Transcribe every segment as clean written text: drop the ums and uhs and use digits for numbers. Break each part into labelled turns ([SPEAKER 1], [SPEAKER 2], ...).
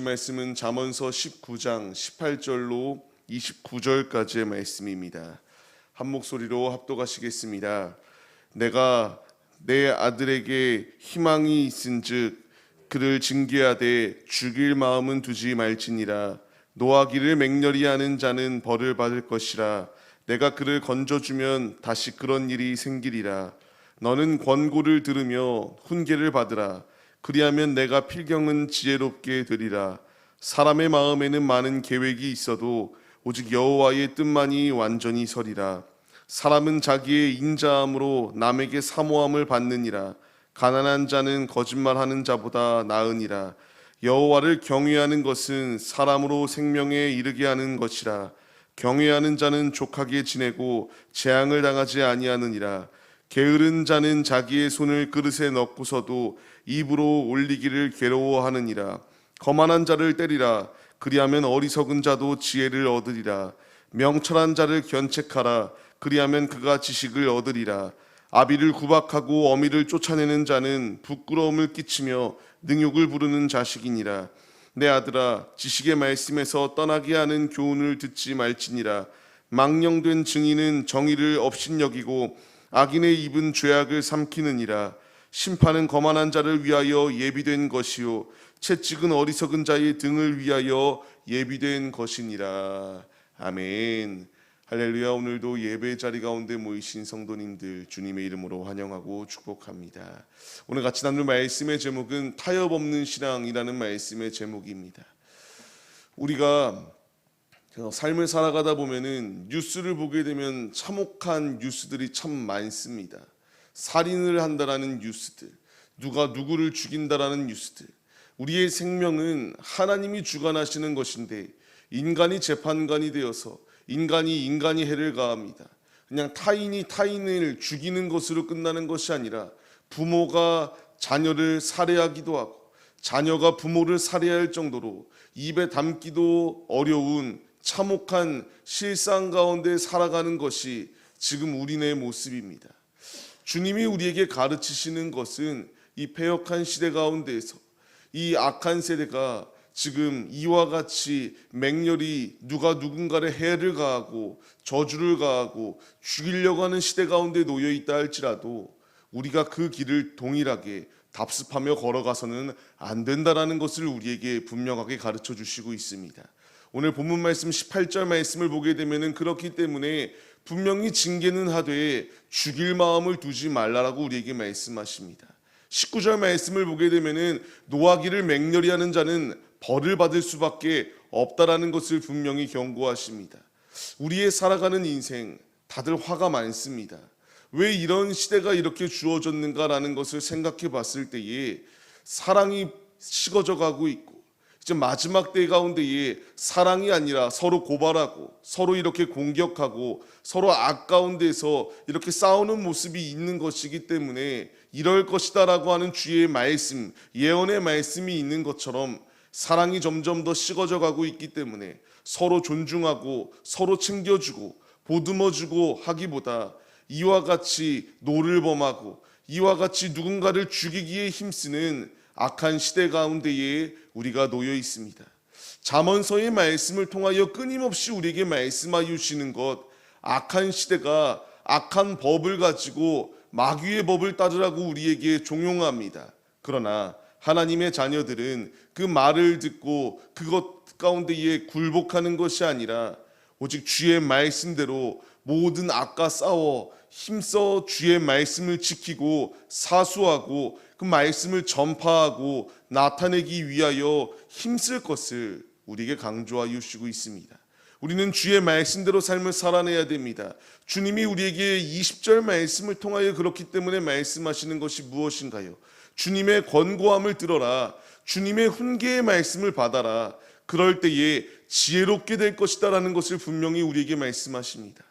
[SPEAKER 1] 말씀은 잠언서 19장 18절로 29절까지의 말씀입니다. 한 목소리로 합독하시겠습니다. 내가 내 아들에게 희망이 있은즉 그를 징계하되 죽일 마음은 두지 말지니라. 노하기를 맹렬히 하는 자는 벌을 받을 것이라. 내가 그를 건져주면 다시 그런 일이 생기리라. 너는 권고를 들으며 훈계를 받으라. 그리하면 내가 필경은 지혜롭게 되리라. 사람의 마음에는 많은 계획이 있어도 오직 여호와의 뜻만이 완전히 서리라. 사람은 자기의 인자함으로 남에게 사모함을 받느니라. 가난한 자는 거짓말하는 자보다 나으니라. 여호와를 경외하는 것은 사람으로 생명에 이르게 하는 것이라. 경외하는 자는 족하게 지내고 재앙을 당하지 아니하느니라. 게으른 자는 자기의 손을 그릇에 넣고서도 입으로 올리기를 괴로워하느니라. 거만한 자를 때리라. 그리하면 어리석은 자도 지혜를 얻으리라. 명철한 자를 견책하라. 그리하면 그가 지식을 얻으리라. 아비를 구박하고 어미를 쫓아내는 자는 부끄러움을 끼치며 능욕을 부르는 자식이니라. 내 아들아, 지식의 말씀에서 떠나게 하는 교훈을 듣지 말지니라. 망령된 증인은 정의를 업신여기고 악인의 입은 죄악을 삼키느니라. 심판은 거만한 자를 위하여 예비된 것이요 채찍은 어리석은 자의 등을 위하여 예비된 것이니라. 아멘. 할렐루야. 오늘도 예배 자리 가운데 모이신 성도님들 주님의 이름으로 환영하고 축복합니다. 오늘 같이 나눌 말씀의 제목은 타협 없는 신앙이라는 말씀의 제목입니다. 우리가 삶을 살아가다 보면은 뉴스를 보게 되면 참혹한 뉴스들이 참 많습니다. 살인을 한다라는 뉴스들, 누가 누구를 죽인다라는 뉴스들. 우리의 생명은 하나님이 주관하시는 것인데 인간이 재판관이 되어서 인간이 해를 가합니다. 그냥 타인이 타인을 죽이는 것으로 끝나는 것이 아니라 부모가 자녀를 살해하기도 하고 자녀가 부모를 살해할 정도로 입에 담기도 어려운 참혹한 실상 가운데 살아가는 것이 지금 우리네 모습입니다. 주님이 우리에게 가르치시는 것은 이 패역한 시대 가운데에서 이 악한 세대가 지금 이와 같이 맹렬히 누가 누군가를 해를 가하고 저주를 가하고 죽이려고 하는 시대 가운데 놓여 있다 할지라도 우리가 그 길을 동일하게 답습하며 걸어가서는 안 된다라는 것을 우리에게 분명하게 가르쳐 주시고 있습니다. 오늘 본문 말씀 18절 말씀을 보게 되면은 그렇기 때문에 분명히 징계는 하되 죽일 마음을 두지 말라라고 우리에게 말씀하십니다. 19절 말씀을 보게 되면은 노하기를 맹렬히 하는 자는 벌을 받을 수밖에 없다라는 것을 분명히 경고하십니다. 우리의 살아가는 인생 다들 화가 많습니다. 왜 이런 시대가 이렇게 주어졌는가라는 것을 생각해 봤을 때에 사랑이 식어져 가고 있고 이제 마지막 때 가운데에 사랑이 아니라 서로 고발하고 서로 이렇게 공격하고 서로 악 가운데서 이렇게 싸우는 모습이 있는 것이기 때문에 이럴 것이다라고 하는 주의 말씀, 예언의 말씀이 있는 것처럼 사랑이 점점 더 식어져 가고 있기 때문에 서로 존중하고 서로 챙겨주고 보듬어주고 하기보다 이와 같이 노를 범하고 이와 같이 누군가를 죽이기에 힘쓰는 악한 시대 가운데에 우리가 놓여 있습니다. 잠언서의 말씀을 통하여 끊임없이 우리에게 말씀하여 주시는 것, 악한 시대가 악한 법을 가지고 마귀의 법을 따르라고 우리에게 종용합니다. 그러나 하나님의 자녀들은 그 말을 듣고 그것 가운데에 굴복하는 것이 아니라 오직 주의 말씀대로 모든 악과 싸워 힘써 주의 말씀을 지키고 사수하고 그 말씀을 전파하고 나타내기 위하여 힘쓸 것을 우리에게 강조하여 주시고 있습니다. 우리는 주의 말씀대로 삶을 살아내야 됩니다. 주님이 우리에게 20절 말씀을 통하여 그렇기 때문에 말씀하시는 것이 무엇인가요? 주님의 권고함을 들어라. 주님의 훈계의 말씀을 받아라. 그럴 때에 지혜롭게 될 것이다 라는 것을 분명히 우리에게 말씀하십니다.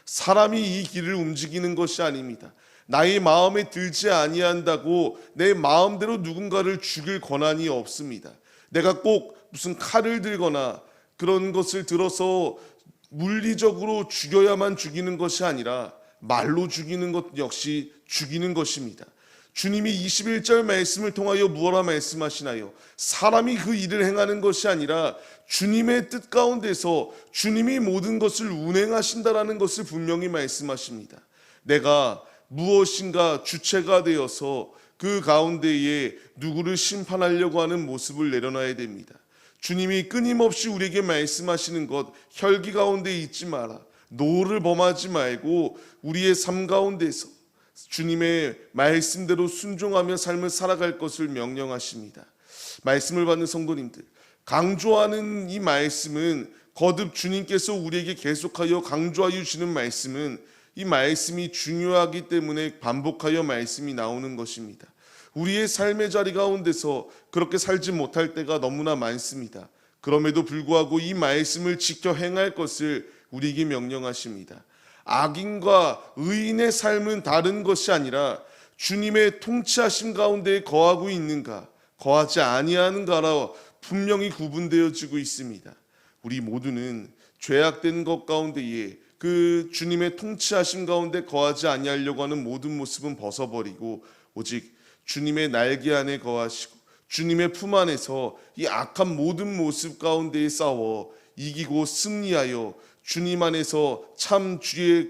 [SPEAKER 1] 사람이 이 길을 움직이는 것이 아닙니다. 나의 마음에 들지 아니한다고 내 마음대로 누군가를 죽일 권한이 없습니다. 내가 꼭 무슨 칼을 들거나 그런 것을 들어서 물리적으로 죽여야만 죽이는 것이 아니라 말로 죽이는 것 역시 죽이는 것입니다. 주님이 21절 말씀을 통하여 무엇라 말씀하시나요? 사람이 그 일을 행하는 것이 아니라 주님의 뜻 가운데서 주님이 모든 것을 운행하신다라는 것을 분명히 말씀하십니다. 내가 무엇인가 주체가 되어서 그 가운데에 누구를 심판하려고 하는 모습을 내려놔야 됩니다. 주님이 끊임없이 우리에게 말씀하시는 것, 혈기 가운데 있지 마라, 노를 범하지 말고 우리의 삶 가운데서 주님의 말씀대로 순종하며 삶을 살아갈 것을 명령하십니다. 말씀을 받는 성도님들, 강조하는 이 말씀은, 거듭 주님께서 우리에게 계속하여 강조하여 주시는 말씀은, 이 말씀이 중요하기 때문에 반복하여 말씀이 나오는 것입니다. 우리의 삶의 자리 가운데서 그렇게 살지 못할 때가 너무나 많습니다. 그럼에도 불구하고 이 말씀을 지켜 행할 것을 우리에게 명령하십니다. 악인과 의인의 삶은 다른 것이 아니라 주님의 통치하심 가운데 거하고 있는가, 거하지 아니하는가라 분명히 구분되어지고 있습니다. 우리 모두는 죄악된 것 가운데에 그 주님의 통치하심 가운데 거하지 아니하려고 하는 모든 모습은 벗어버리고 오직 주님의 날개 안에 거하시고 주님의 품 안에서 이 악한 모든 모습 가운데에 싸워 이기고 승리하여 주님 안에서 참 주의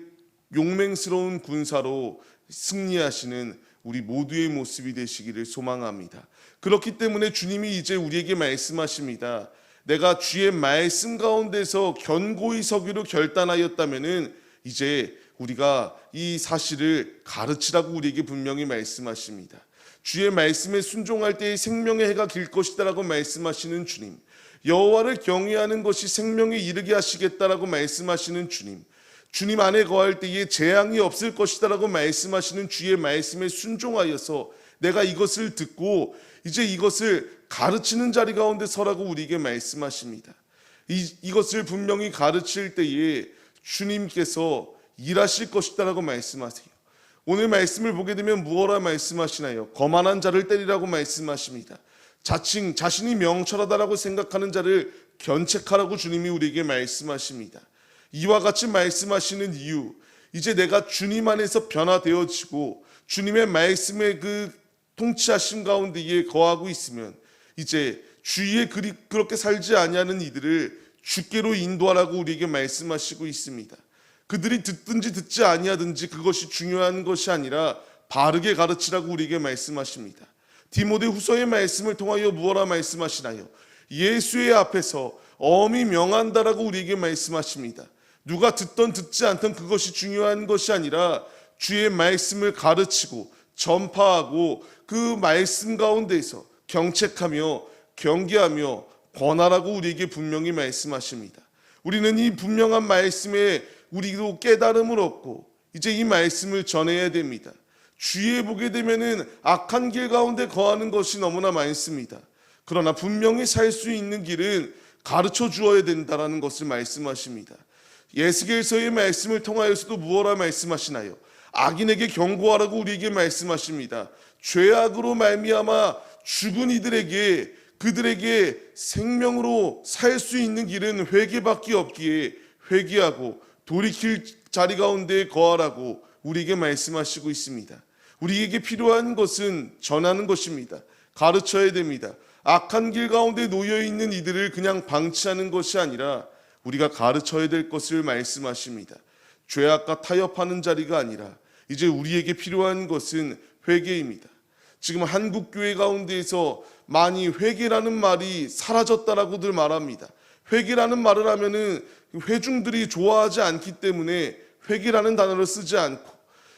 [SPEAKER 1] 용맹스러운 군사로 승리하시는 우리 모두의 모습이 되시기를 소망합니다. 그렇기 때문에 주님이 이제 우리에게 말씀하십니다. 내가 주의 말씀 가운데서 견고히 서기로 결단하였다면은 이제 우리가 이 사실을 가르치라고 우리에게 분명히 말씀하십니다. 주의 말씀에 순종할 때에 생명의 해가 길 것이다라고 말씀하시는 주님, 여호와를 경외하는 것이 생명에 이르게 하시겠다라고 말씀하시는 주님, 주님 안에 거할 때에 재앙이 없을 것이다라고 말씀하시는 주의 말씀에 순종하여서 내가 이것을 듣고 이제 이것을 가르치는 자리 가운데 서라고 우리에게 말씀하십니다. 이것을 분명히 가르칠 때에 주님께서 일하실 것이다라고 말씀하세요. 오늘 말씀을 보게 되면 무엇라 말씀하시나요? 거만한 자를 때리라고 말씀하십니다. 자칭 자신이 명철하다라고 생각하는 자를 견책하라고 주님이 우리에게 말씀하십니다. 이와 같이 말씀하시는 이유, 이제 내가 주님 안에서 변화되어지고 주님의 말씀의 그 통치하심 가운데에 거하고 있으면 이제 주위에 그렇게 살지 아니하는 이들을 주께로 인도하라고 우리에게 말씀하시고 있습니다. 그들이 듣든지 듣지 아니하든지 그것이 중요한 것이 아니라 바르게 가르치라고 우리에게 말씀하십니다. 디모데후서의 말씀을 통하여 무엇라 말씀하시나요? 예수의 앞에서 엄히 명한다라고 우리에게 말씀하십니다. 누가 듣던 듣지 않던 그것이 중요한 것이 아니라 주의 말씀을 가르치고 전파하고 그 말씀 가운데에서 경책하며 경계하며 권하라고 우리에게 분명히 말씀하십니다. 우리는 이 분명한 말씀에 우리도 깨달음을 얻고 이제 이 말씀을 전해야 됩니다. 주위에 보게 되면은 악한 길 가운데 거하는 것이 너무나 많습니다. 그러나 분명히 살 수 있는 길은 가르쳐 주어야 된다라는 것을 말씀하십니다. 예스겔서의 말씀을 통하여서도 무엇라 말씀하시나요? 악인에게 경고하라고 우리에게 말씀하십니다. 죄악으로 말미암아 죽은 이들에게 그들에게 생명으로 살 수 있는 길은 회개밖에 없기에 회개하고 돌이킬 자리 가운데 거하라고 우리에게 말씀하시고 있습니다. 우리에게 필요한 것은 전하는 것입니다. 가르쳐야 됩니다. 악한 길 가운데 놓여있는 이들을 그냥 방치하는 것이 아니라 우리가 가르쳐야 될 것을 말씀하십니다. 죄악과 타협하는 자리가 아니라 이제 우리에게 필요한 것은 회개입니다. 지금 한국교회 가운데에서 많이 회개라는 말이 사라졌다라고들 말합니다. 회개라는 말을 하면은 회중들이 좋아하지 않기 때문에 회개라는 단어를 쓰지 않고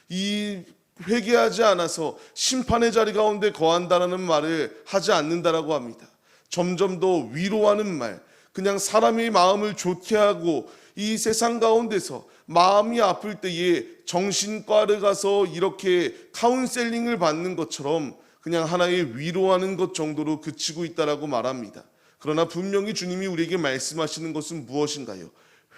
[SPEAKER 1] 이 회개하지 않아서 심판의 자리 가운데 거한다라는 말을 하지 않는다라고 합니다. 점점 더 위로하는 말, 그냥 사람의 마음을 좋게 하고 이 세상 가운데서 마음이 아플 때에 정신과를 가서 이렇게 카운셀링을 받는 것처럼 그냥 하나의 위로하는 것 정도로 그치고 있다라고 말합니다. 그러나 분명히 주님이 우리에게 말씀하시는 것은 무엇인가요?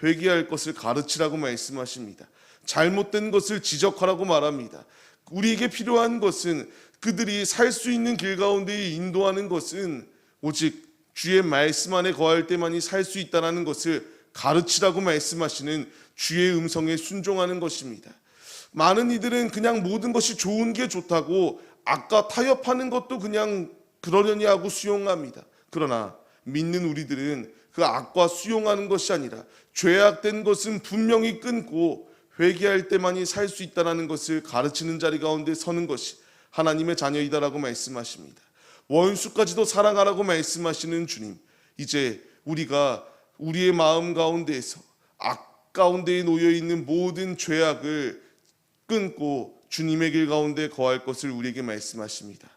[SPEAKER 1] 회개할 것을 가르치라고 말씀하십니다. 잘못된 것을 지적하라고 말합니다. 우리에게 필요한 것은 그들이 살 수 있는 길 가운데 인도하는 것은 오직 주의 말씀 안에 거할 때만이 살 수 있다는 것을 가르치라고 말씀하시는 주의 음성에 순종하는 것입니다. 많은 이들은 그냥 모든 것이 좋은 게 좋다고 악과 타협하는 것도 그냥 그러려니 하고 수용합니다. 그러나 믿는 우리들은 그 악과 수용하는 것이 아니라 죄악된 것은 분명히 끊고 회개할 때만이 살 수 있다는 것을 가르치는 자리 가운데 서는 것이 하나님의 자녀이다라고 말씀하십니다. 원수까지도 사랑하라고 말씀하시는 주님, 이제 우리가 우리의 마음 가운데에서 악 가운데에 놓여 있는 모든 죄악을 끊고 주님의 길 가운데 거할 것을 우리에게 말씀하십니다.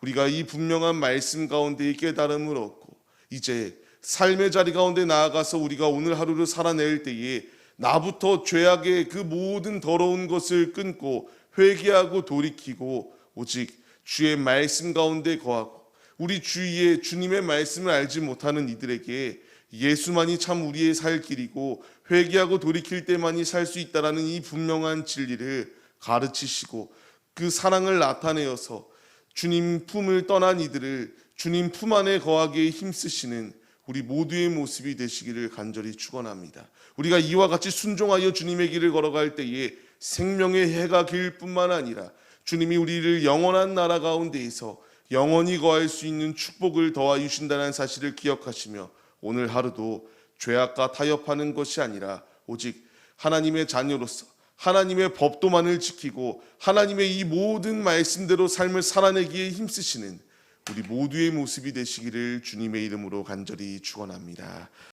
[SPEAKER 1] 우리가 이 분명한 말씀 가운데의 깨달음을 얻고 이제 삶의 자리 가운데 나아가서 우리가 오늘 하루를 살아낼 때에 나부터 죄악의 그 모든 더러운 것을 끊고 회개하고 돌이키고 오직 주의 말씀 가운데 거하고 우리 주위에 주님의 말씀을 알지 못하는 이들에게 예수만이 참 우리의 살 길이고 회개하고 돌이킬 때만이 살 수 있다라는 이 분명한 진리를 가르치시고 그 사랑을 나타내어서 주님 품을 떠난 이들을 주님 품 안에 거하기에 힘쓰시는 우리 모두의 모습이 되시기를 간절히 축원합니다. 우리가 이와 같이 순종하여 주님의 길을 걸어갈 때에 생명의 해가 길 뿐만 아니라 주님이 우리를 영원한 나라 가운데에서 영원히 거할 수 있는 축복을 더하 주신다는 사실을 기억하시며 오늘 하루도 죄악과 타협하는 것이 아니라 오직 하나님의 자녀로서 하나님의 법도만을 지키고 하나님의 이 모든 말씀대로 삶을 살아내기에 힘쓰시는 우리 모두의 모습이 되시기를 주님의 이름으로 간절히 축원합니다.